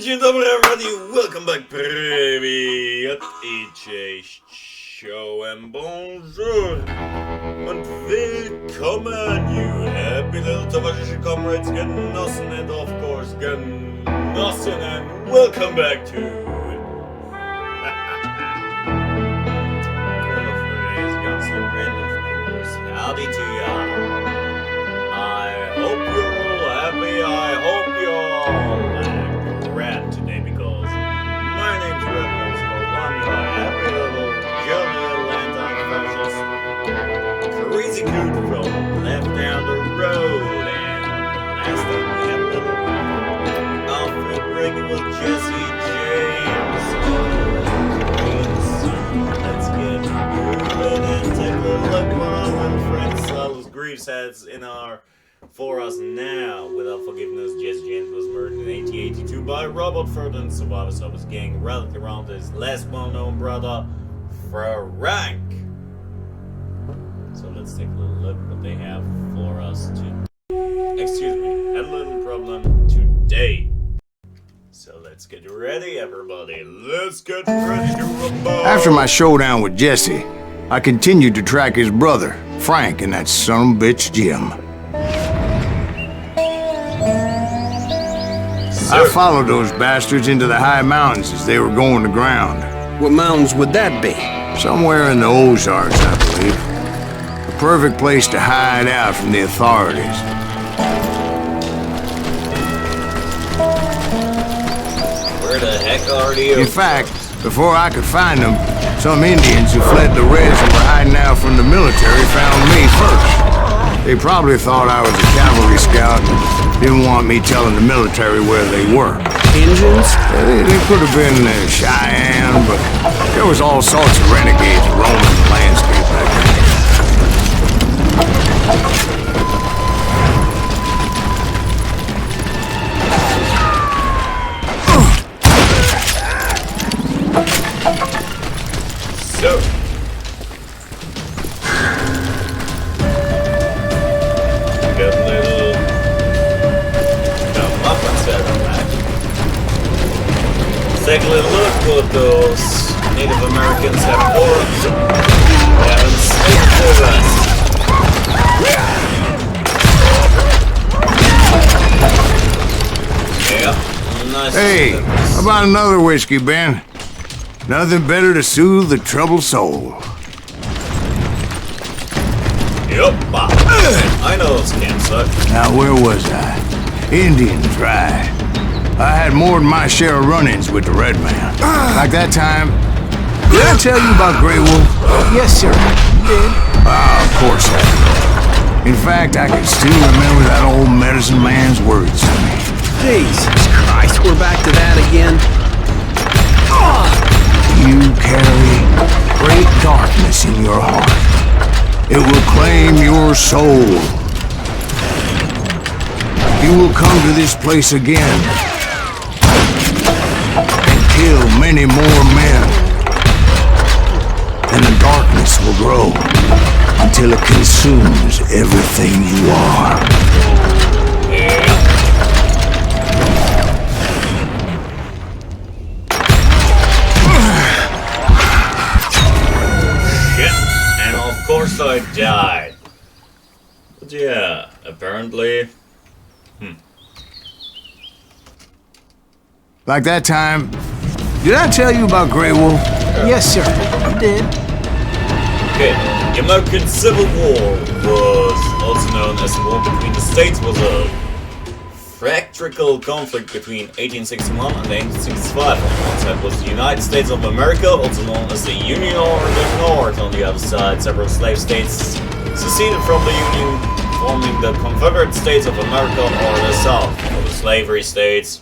Dzień dobry, everybody. Welcome back. Привет. И cześć. Czołem, bonjour. Und willkommen, you happy little towarzyszy comrades. Genossen and of course, genossen. And welcome back to... Howdy to ya. I hope you're all happy. I hope you're all glad today because my name's Polscorp. I'm your happy little jolly Atlanta fascist crazy dude from left down the road. And last time we had a little outfit breaking with Jesse James. Let's get moving and take a look what our little friend Silas Greaves has for us now. Without forgiveness, Jesse James was murdered in 1882 by Robert Ford and survivors of his gang rallied around his less well-known brother, Frank. So let's take a little look what they have for us today. Excuse me, had a little problem today. So let's get ready, everybody. Let's get ready to rumble. After my showdown with Jesse, I continued to track his brother, Frank, and that son of a bitch, Jim. I followed those bastards into the high mountains as they were going to ground. What mountains would that be? Somewhere in the Ozarks, I believe. The perfect place to hide out from the authorities. Where the heck are you? In fact, before I could find them, some Indians who fled the Reds and were hiding out from the military found me first. They probably thought I was a cavalry scout and didn't want me telling the military where they were. Indians? They could have been Cheyenne, but there was all sorts of renegades roaming the landscape back then. So, we got a little muffins there, right? Let's take a little look what those Native Americans have for us. They haven't saved for us. Yeah, nice. Hey, how about another whiskey, Ben? Nothing better to soothe the troubled soul. Yep, I know those camps suck. Now, where was I? Indians, right. I had more than my share of run-ins with the Red Man. Like that time... Did I tell you about Grey Wolf? Yes, sir. You did. Of course I did. In fact, I can still remember that old medicine man's words to me. Jesus Christ, we're back to that again. You carry great darkness in your heart. It will claim your soul. You will come to this place again and kill many more men. And the darkness will grow until it consumes everything you are. Of course I died. But yeah, apparently... Like that time... Did I tell you about Grey Wolf? Yes, sir. You did. Okay, the American Civil War was also known as the war between the states, was a fractrical conflict between 1861 and 1865. On one side was the United States of America, also known as the Union or the North. On the other side, several slave states seceded from the Union, forming the Confederate States of America or the South. For the slavery states,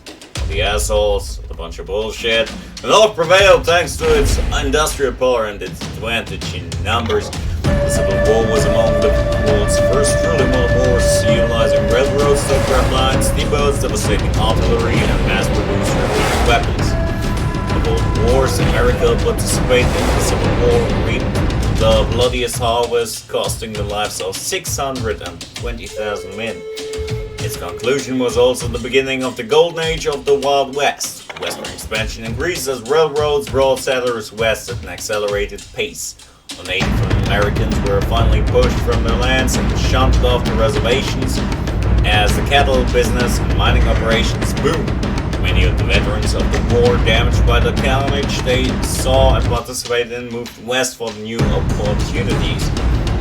the assholes, a bunch of bullshit. The North prevailed thanks to its industrial power and its advantage in numbers. The Civil War was among the world's first truly modern wars, utilizing railroads, telegraph lines, steamboats, devastating artillery, and mass-produced strategic weapons. In both wars, America participated in the Civil War, reaped the bloodiest harvest, costing the lives of 620,000 men. Its Its conclusion was also the beginning of the golden age of the Wild West. Western expansion increased as railroads brought settlers west at an accelerated pace. The Native Americans were finally pushed from their lands and shunted off to reservations as the cattle business and mining operations boomed. Many of the veterans of the war damaged by the carnage they saw and participated in moved west for new opportunities.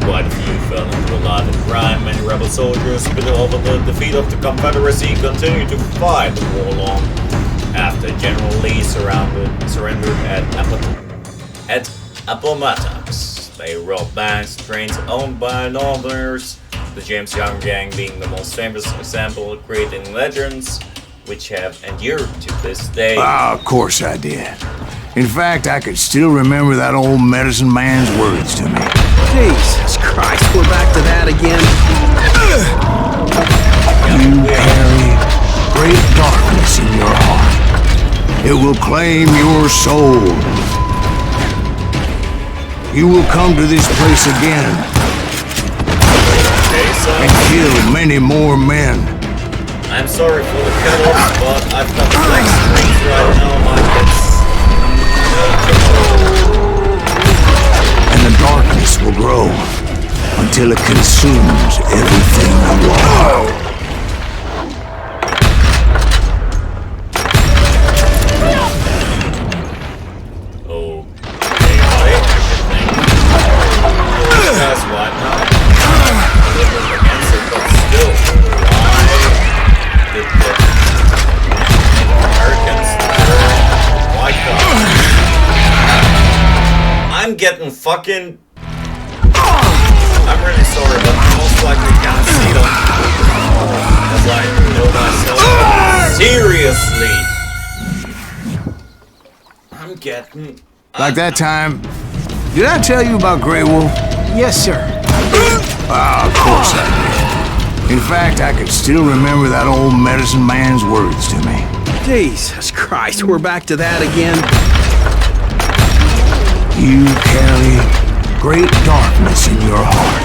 Quite a few fell into a life of crime. Many rebel soldiers, bitter over the defeat of the Confederacy, continued to fight the war long. After General Lee surrendered at Appomattox, they robbed banks and trains owned by Northerners, the James Young Gang being the most famous example, creating legends which have endured to this day. Of course I did. In fact, I could still remember that old medicine man's words to me. Jesus Christ, we're back to that again. You carry great darkness in your heart. It will claim your soul. You will come to this place again and kill many more men. I'm sorry for the cut-offs, but I've got black screens right now, And the darkness will grow until it consumes everything you are. Oh, hey, that's what now. Against it, but still, why did the Americans turn white guys? I'm getting fucking. I'm really sorry, but most likely can't see them. As I know myself. Seriously! I'm getting. Like that time. Did I tell you about Grey Wolf? Yes, sir. Of course I did. In fact, I could still remember that old medicine man's words to me. Jesus Christ, we're back to that again. You carry great darkness in your heart.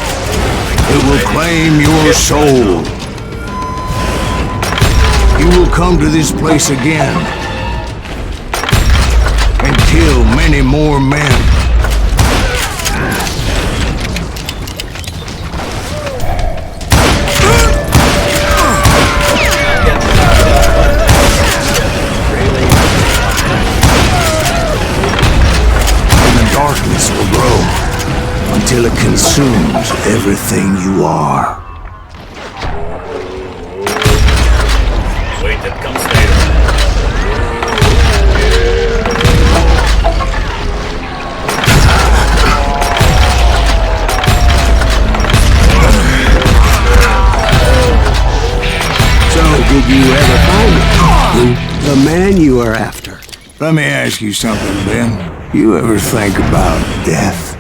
It will claim your soul. You will come to this place again and kill many more men. Darkness will grow until it consumes everything you are. Wait, that comes later. So, did you ever find the man you are after? Let me ask you something, Ben. You ever think about death?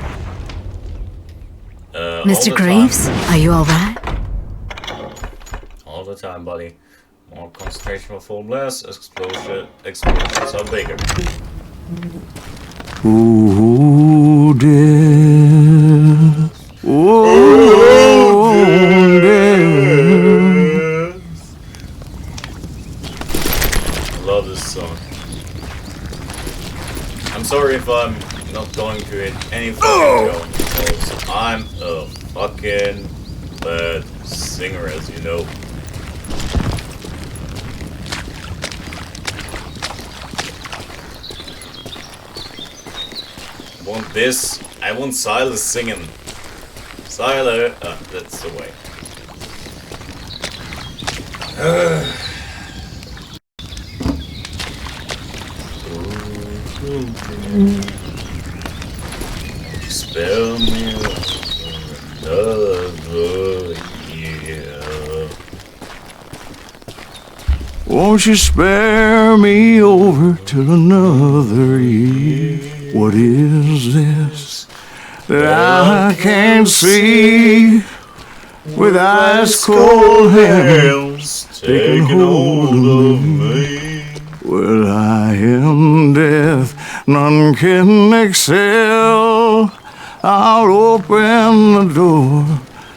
Mr. Greaves, are you alright? All the time, buddy. More concentration for full blast, explosions are bigger. Ooh, death. Ooh, death. I love this song. I'm sorry if I'm not going to it any fucking go, because I'm a fucking bad singer, as you know. I want Silas singing. Silas, that's the way. Spell me another year. Won't you spare me over till another year? What is this that I can't see with ice cold hands taking hold of me? Well, I am death, none can excel. I'll open the door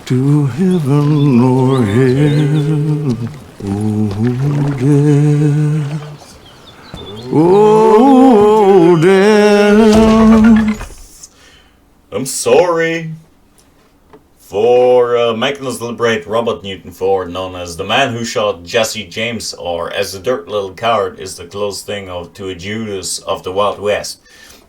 to heaven or hell. Oh, death. Oh, death. I'm sorry. For making us celebrate Robert Newton Ford, known as the man who shot Jesse James, or as the dirt little coward, is the close thing to a Judas of the Wild West.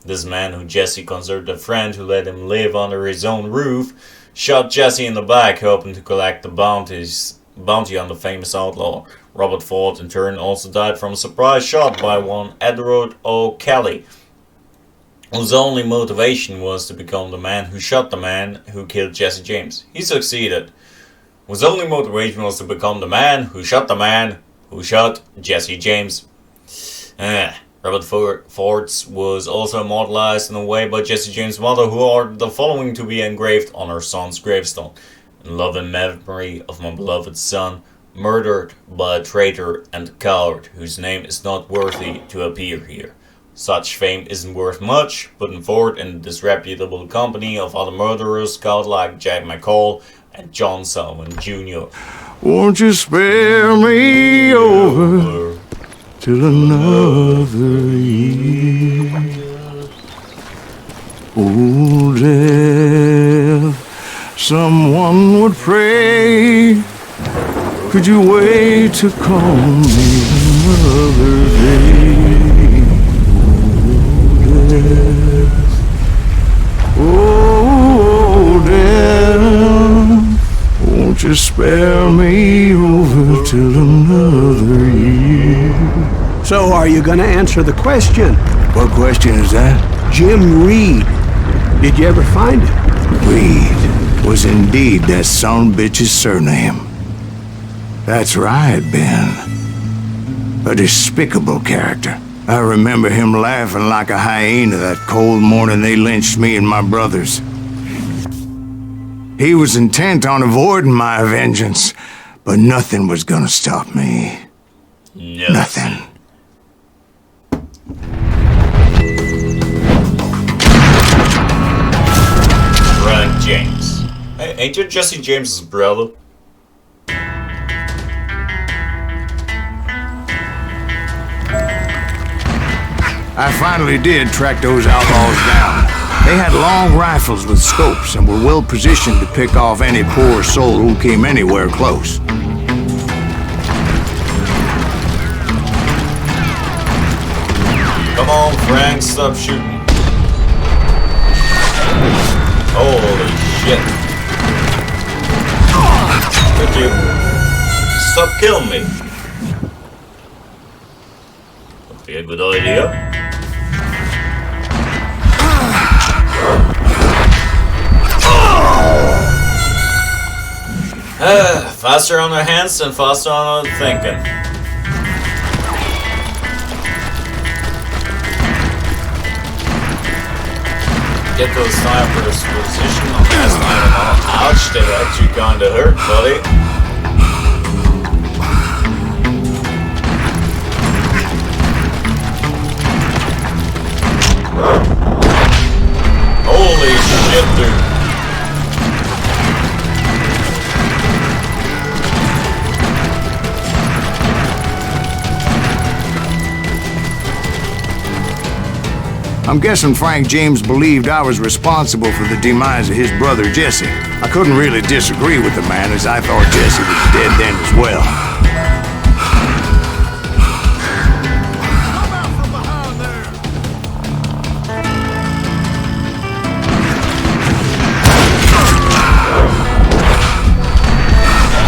This man, who Jesse considered a friend who let him live under his own roof, shot Jesse in the back, hoping to collect the bounty on the famous outlaw. Robert Ford, in turn, also died from a surprise shot by one Edward O'Kelly, whose only motivation was to become the man who shot the man who killed Jesse James. He succeeded. Whose only motivation was to become the man who shot Jesse James. Robert Ford was also immortalized in a way by Jesse James' mother, who ordered the following to be engraved on her son's gravestone. In love and memory of my beloved son, murdered by a traitor and coward, whose name is not worthy to appear here. Such fame isn't worth much, putting Ford in the disreputable company of other murderers, godlike Jack McCall and John Sullivan Jr. Won't you spare me over till another year? Oh, death, someone would pray. Could you wait to call me another day? Oh, death, won't you spare me over till another year? So are you gonna answer the question? What question is that? Jim Reed. Did you ever find him? Reed was indeed that son bitch's surname. That's right, Ben. A despicable character. I remember him laughing like a hyena that cold morning they lynched me and my brothers. He was intent on avoiding my vengeance, but nothing was gonna stop me. Nothing. Frank James. Hey, ain't you Jesse James's brother? I finally did track those outlaws down. They had long rifles with scopes and were well positioned to pick off any poor soul who came anywhere close. Come on, Frank, stop shooting. Holy shit. Could you stop killing me? Would be a good idea. Faster on their hands and faster on their thinking. Get those snipers position on that sniper. Ouch, that actually kinda hurt, buddy. Holy shit, dude. I'm guessing Frank James believed I was responsible for the demise of his brother Jesse. I couldn't really disagree with the man, as I thought Jesse was dead then as well.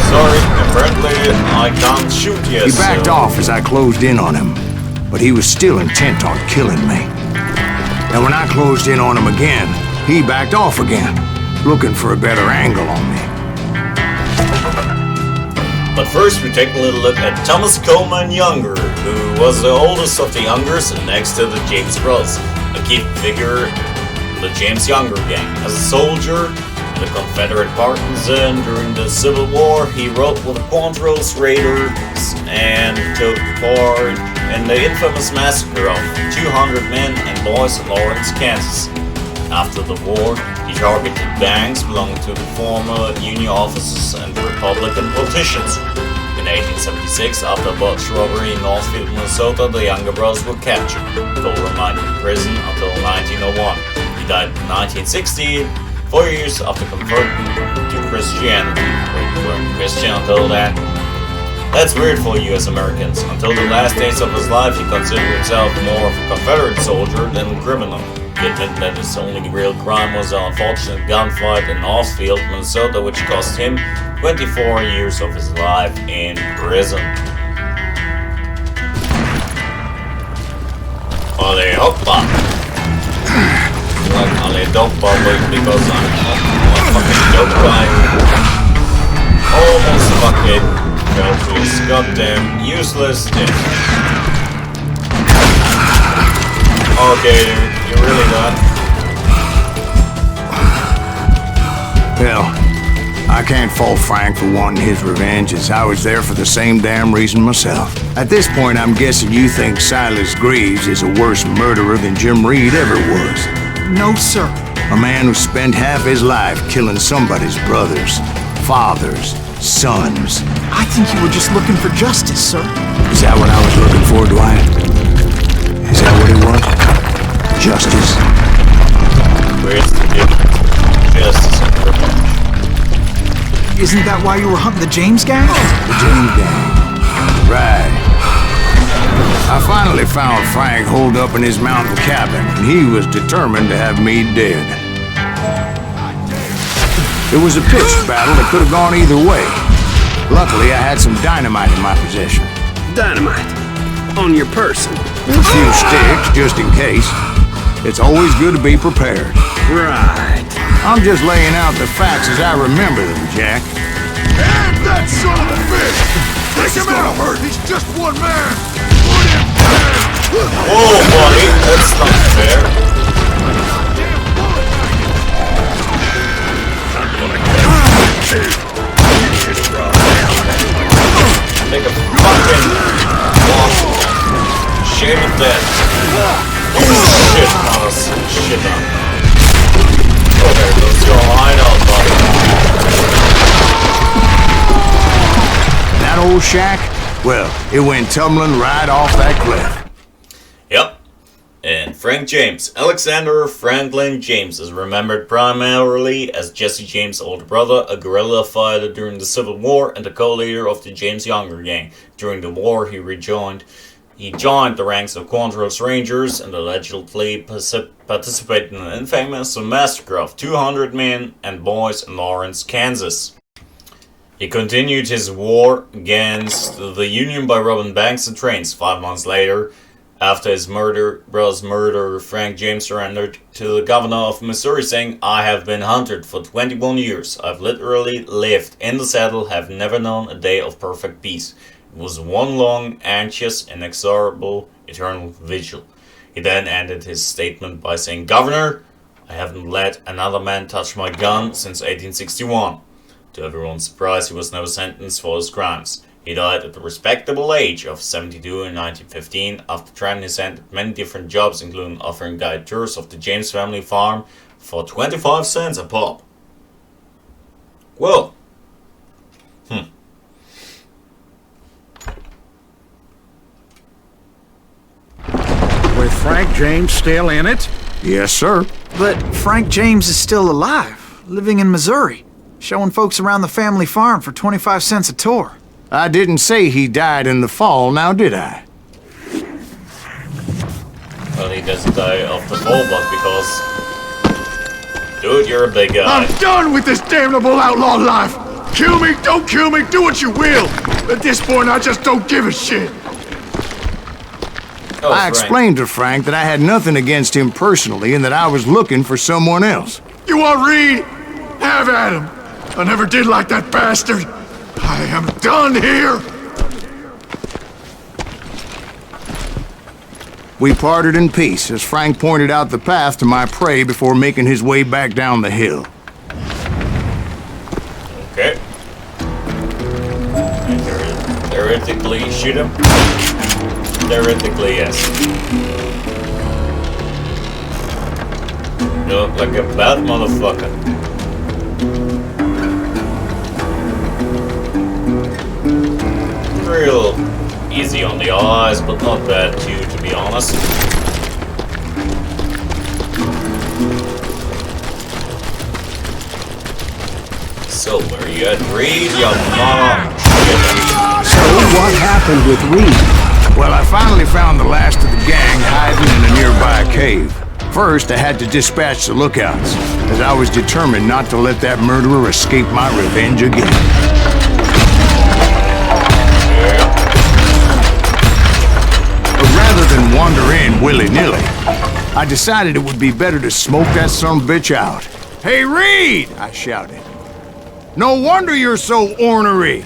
Sorry, apparently I can't shoot yet. He backed off as I closed in on him, but he was still intent on killing me. And when I closed in on him again, he backed off again, looking for a better angle on me. But first we take a little look at Thomas Coleman Younger, who was the oldest of the Youngers and next to the James brothers, a key figure in the James Younger gang. As a soldier, the Confederate partisan during the Civil War, he rode with the Quantrill's Raiders and took part in the infamous massacre of 200 men and boys in Lawrence, Kansas. After the war, he targeted banks belonging to the former Union officers and Republican politicians. In In 1876, after a botched robbery in Northfield, Minnesota, the younger brothers were captured. Cole remained in prison until 1901. He died in 1960, 4 years after converting to Christianity. He weren't Christian until then. That's weird for US Americans. Until the last days of his life, he considered himself more of a Confederate soldier than a criminal. He admitted that his only real crime was an unfortunate gunfight in Northfield, Minnesota, which cost him 24 years of his life in prison. Allez hoppa! Like allez doppa because I'm a fucking dope guy. Almost fucking fell to his goddamn useless dick. Okay, dude, you're really done. Hell, I can't fault Frank for wanting his revenge, as I was there for the same damn reason myself. At this point, I'm guessing you think Silas Greaves is a worse murderer than Jim Reed ever was. No, sir. A man who spent half his life killing somebody's brothers, fathers, sons. I think you were just looking for justice, sir. Is that what I was looking for, Dwight? Is that what it was? Justice? Where's the difference? Justice and revenge. Isn't that why you were hunting the James gang? The James gang. Right. I finally found Frank holed up in his mountain cabin, and he was determined to have me dead. It was a pitched battle that could have gone either way. Luckily, I had some dynamite in my possession. Dynamite. On your person. A few sticks, just in case. It's always good to be prepared. Right. I'm just laying out the facts as I remember them, Jack. And that son of a bitch! Take him out! Hurt. He's just one man! Put him down! Whoa, buddy, that's not fair. Take a fucking walk. Shade of death. Shit on us. Shit on. Oh, there goes your hideout, buddy. That old shack? Well, it went tumbling right off that cliff. Yep. And Frank James. Alexander Franklin James is remembered primarily as Jesse James' older brother, a guerrilla fighter during the Civil War, and the co-leader of the James Younger gang. During the war, he joined the ranks of Quantrill's Rangers and allegedly participated in an infamous massacre of 200 men and boys in Lawrence, Kansas. He continued his war against the Union by robbing banks and trains. 5 months later, after his brother's murder, Frank James surrendered to the governor of Missouri, saying, "I have been hunted for 21 years. I've literally lived in the saddle, have never known a day of perfect peace. It was one long, anxious, inexorable, eternal vigil." He then ended his statement by saying, "Governor, I haven't let another man touch my gun since 1861. To everyone's surprise, he was never sentenced for his crimes. He died at the respectable age of 72 in 1915 after trying his hand at many different jobs, including offering guided tours of the James family farm for 25 cents a pop." Well, With Frank James still in it? Yes, sir. But Frank James is still alive, living in Missouri, showing folks around the family farm for 25 cents a tour. I didn't say he died in the fall, now did I? well, he doesn't die of the fall, but because... Dude, you're a big guy. I'm done with this damnable outlaw life! Kill me, don't kill me, do what you will! At this point, I just don't give a shit! Oh, I Frank. explained to Frank that I had nothing against him personally and that I was looking for someone else. You want Reed? Have at him! I never did like that bastard! I am done here! We parted in peace as Frank pointed out the path to my prey before making his way back down the hill. Okay. And theoretically, shoot him? Theoretically, yes. You look like a bad motherfucker. real easy on the eyes, but not bad too, to be honest. So, where you at, Reed? Your mama. So what happened with Reed? Well, I finally found the last of the gang hiding in a nearby cave. First, I had to dispatch the lookouts, as I was determined not to let that murderer escape my revenge again. But rather than wander in willy-nilly, I decided it would be better to smoke that son-of-a-bitch out. Hey, Reed! I shouted. No wonder you're so ornery.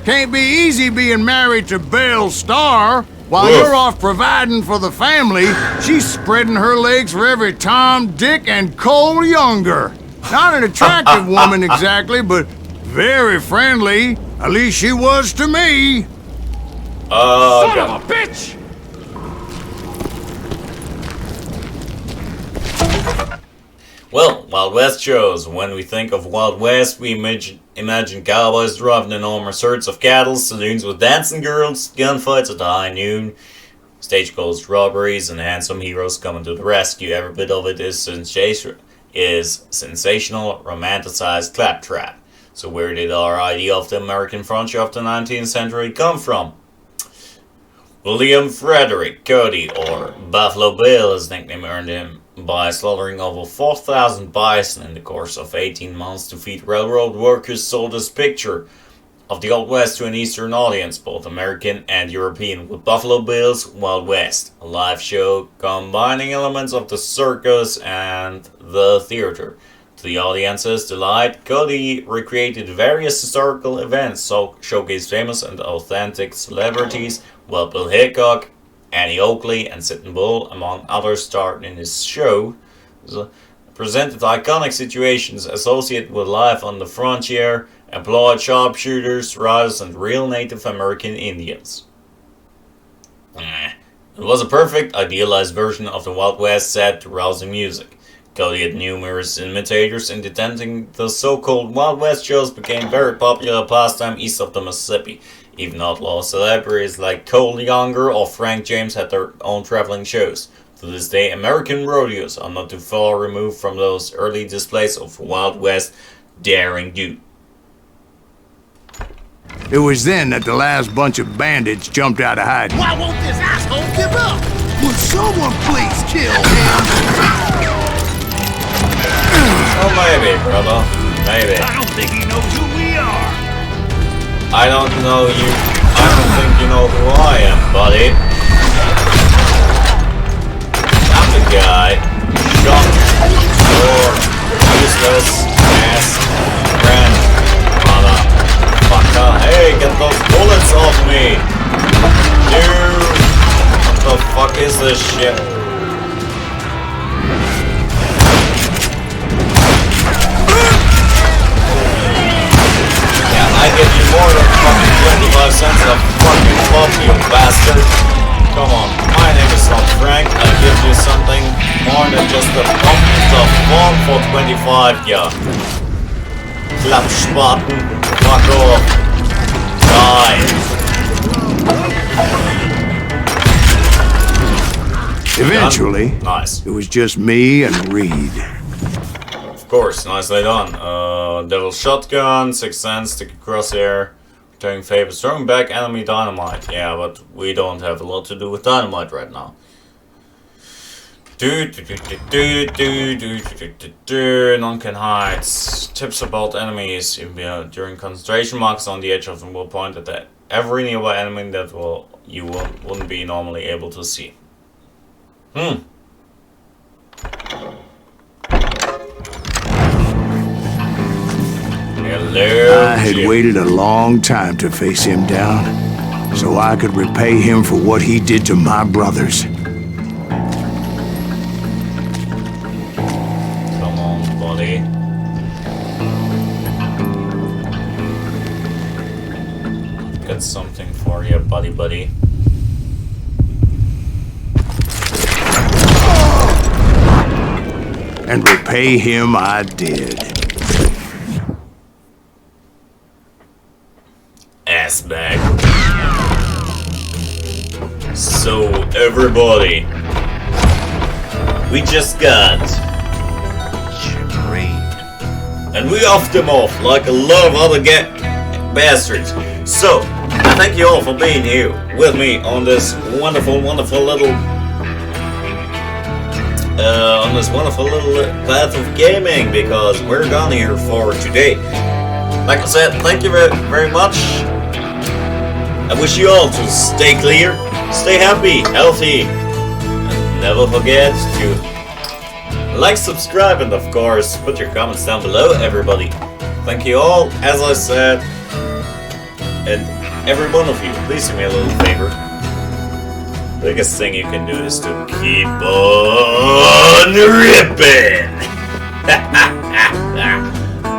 Can't be easy being married to Belle Starr. While you're off providing for the family, she's spreading her legs for every Tom, Dick, and Cole Younger. Not an attractive woman exactly, but very friendly. At least she was to me. Son of a bitch! Well, Wild West shows. When we think of Wild West, we imagine cowboys driving enormous herds of cattle, saloons with dancing girls, gunfights at high noon, stagecoach robberies, and handsome heroes coming to the rescue. Every bit of it is sensational, romanticized claptrap. So where did our idea of the American frontier of the 19th century come from? William Frederick Cody, or Buffalo Bill, his nickname earned him by slaughtering over 4,000 bison in the course of 18 months to feed railroad workers, sold this picture of the Old West to an Eastern audience, both American and European, with Buffalo Bill's Wild West, a live show combining elements of the circus and the theater. To the audience's delight, Cody recreated various historical events, showcased famous and authentic celebrities, while Bill Hickok, Annie Oakley, and Sitting Bull, among others, starred in his show. Presented iconic situations associated with life on the frontier, employed sharpshooters, riders, and real Native American Indians. It was a perfect, idealized version of the Wild West set to rousing music. Cody had numerous imitators, and attending the so-called Wild West shows became very popular pastime east of the Mississippi. Even outlaw celebrities like Cole Younger or Frank James had their own traveling shows. To this day, American rodeos are not too far removed from those early displays of Wild West daring do. It was then that the last bunch of bandits jumped out of hiding. Why won't this asshole give up? Will someone please kill him? Oh, maybe, brother. Maybe. I don't think he knows who we are. I don't know you. I don't think you know who I am, buddy. I'm the guy who shot your useless ass friend, motherfucker. Hey, get those bullets off me! Dude! What the fuck is this shit? I give you more than fucking 25 cents a fucking pop, you bastard. Come on, my name is not Frank. I give you something more than just a pump the phone for 25, yeah. Klappspaten, fuck off. Die. Eventually, nice. It was just me and Reed. Of course, nicely done. Devil shotgun, 6 cents, sticky crosshair, returning favors, throwing back enemy dynamite. Yeah, but we don't have a lot to do with dynamite right now. Non-can hides. Tips about enemies. During concentration marks on the edge of them will point at every nearby enemy that you wouldn't be normally able to see. Hello, I had waited a long time to face him down, so I could repay him for what he did to my brothers. Come on, buddy. Got something for you, buddy. And repay him I did. Ass bag. everybody. We just got and we offed them off like a lot of other bastards. So, I thank you all for being here with me on this wonderful little path of gaming, because we're done here for today. Like I said, thank you very much. I wish you all to stay clear, stay happy, healthy, and never forget to like, subscribe, and of course, put your comments down below, everybody. Thank you all, as I said, and every one of you, please do me a little favor. The biggest thing you can do is to keep on ripping.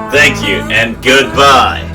Thank you, and goodbye.